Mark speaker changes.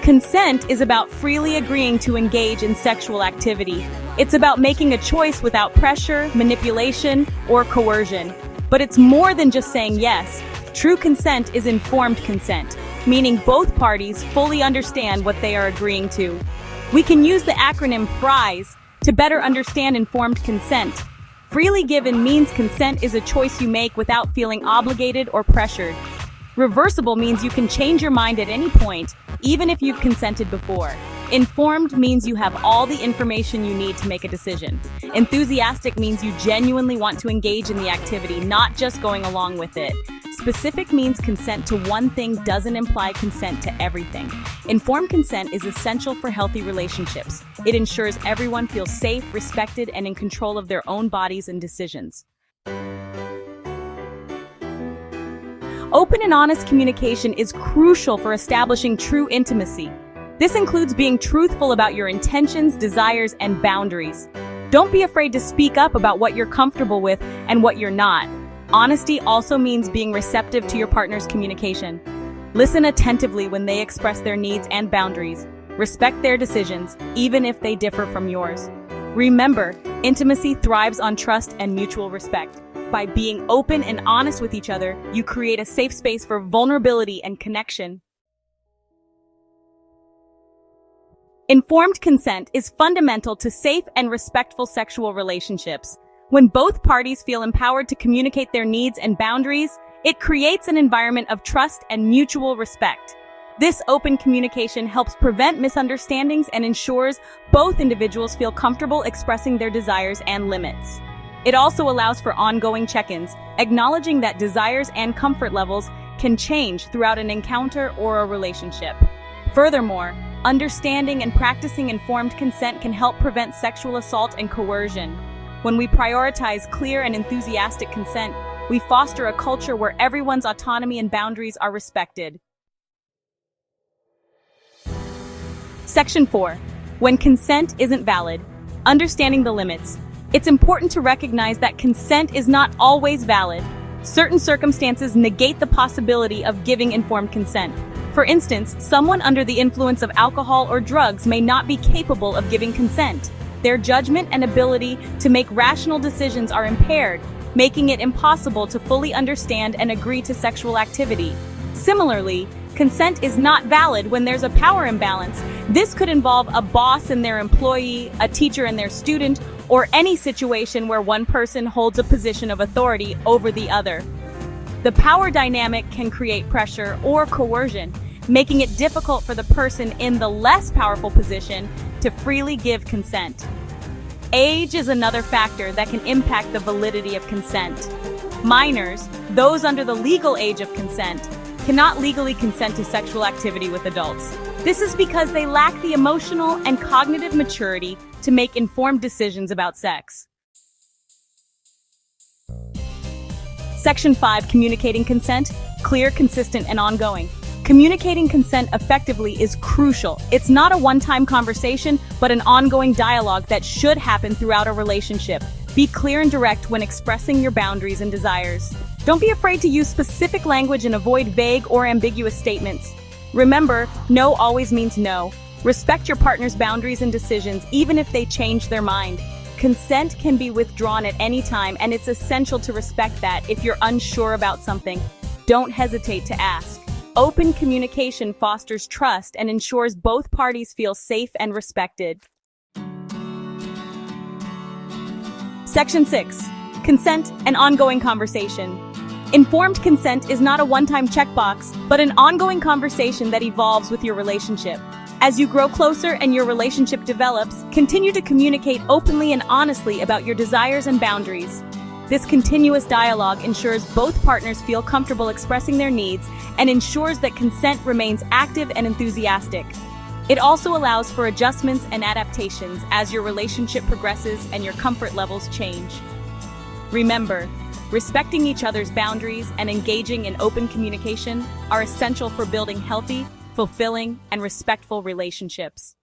Speaker 1: Consent is about freely agreeing to engage in sexual activity. It's about making a choice without pressure, manipulation, or coercion. But it's more than just saying yes. True consent is informed consent, meaning both parties fully understand what they are agreeing to. We can use the acronym FRIES to better understand informed consent. Freely given means consent is a choice you make without feeling obligated or pressured. Reversible means you can change your mind at any point, even if you've consented before. Informed means you have all the information you need to make a decision. Enthusiastic means you genuinely want to engage in the activity, not just going along with it. Specific means consent to one thing doesn't imply consent to everything. Informed consent is essential for healthy relationships. It ensures everyone feels safe, respected, and in control of their own bodies and decisions. Open and honest communication is crucial for establishing true intimacy. This includes being truthful about your intentions, desires, and boundaries. Don't be afraid to speak up about what you're comfortable with and what you're not. Honesty also means being receptive to your partner's communication. Listen attentively when they express their needs and boundaries. Respect their decisions, even if they differ from yours. Remember, intimacy thrives on trust and mutual respect. By being open and honest with each other, you create a safe space for vulnerability and connection. Informed consent is fundamental to safe and respectful sexual relationships. When both parties feel empowered to communicate their needs and boundaries, it creates an environment of trust and mutual respect. This open communication helps prevent misunderstandings and ensures both individuals feel comfortable expressing their desires and limits. It also allows for ongoing check-ins, acknowledging that desires and comfort levels can change throughout an encounter or a relationship. Furthermore, understanding and practicing informed consent can help prevent sexual assault and coercion. When we prioritize clear and enthusiastic consent, we foster a culture where everyone's autonomy and boundaries are respected. Section 4. When consent isn't valid, understanding the limits. It's important to recognize that consent is not always valid. Certain circumstances negate the possibility of giving informed consent. For instance, someone under the influence of alcohol or drugs may not be capable of giving consent. Their judgment and ability to make rational decisions are impaired, making it impossible to fully understand and agree to sexual activity. Similarly, consent is not valid when there's a power imbalance. This could involve a boss and their employee, a teacher and their student, or any situation where one person holds a position of authority over the other. The power dynamic can create pressure or coercion, making it difficult for the person in the less powerful position to freely give consent. Age is another factor that can impact the validity of consent. Minors, those under the legal age of consent, cannot legally consent to sexual activity with adults. This is because they lack the emotional and cognitive maturity to make informed decisions about sex. Section 5. Communicating consent. Clear, consistent, and ongoing. Communicating consent effectively is crucial. It's not a one-time conversation, but an ongoing dialogue that should happen throughout a relationship. Be clear and direct when expressing your boundaries and desires. Don't be afraid to use specific language and avoid vague or ambiguous statements. Remember, no always means no. Respect your partner's boundaries and decisions, even if they change their mind. Consent can be withdrawn at any time, and it's essential to respect that. If you're unsure about something, don't hesitate to ask. Open communication fosters trust and ensures both parties feel safe and respected. Section 6. Consent and ongoing conversation. Informed consent is not a one-time checkbox, but an ongoing conversation that evolves with your relationship. As you grow closer and your relationship develops, continue to communicate openly and honestly about your desires and boundaries. This continuous dialogue ensures both partners feel comfortable expressing their needs and ensures that consent remains active and enthusiastic. It also allows for adjustments and adaptations as your relationship progresses and your comfort levels change. Remember, respecting each other's boundaries and engaging in open communication are essential for building healthy, fulfilling, and respectful relationships.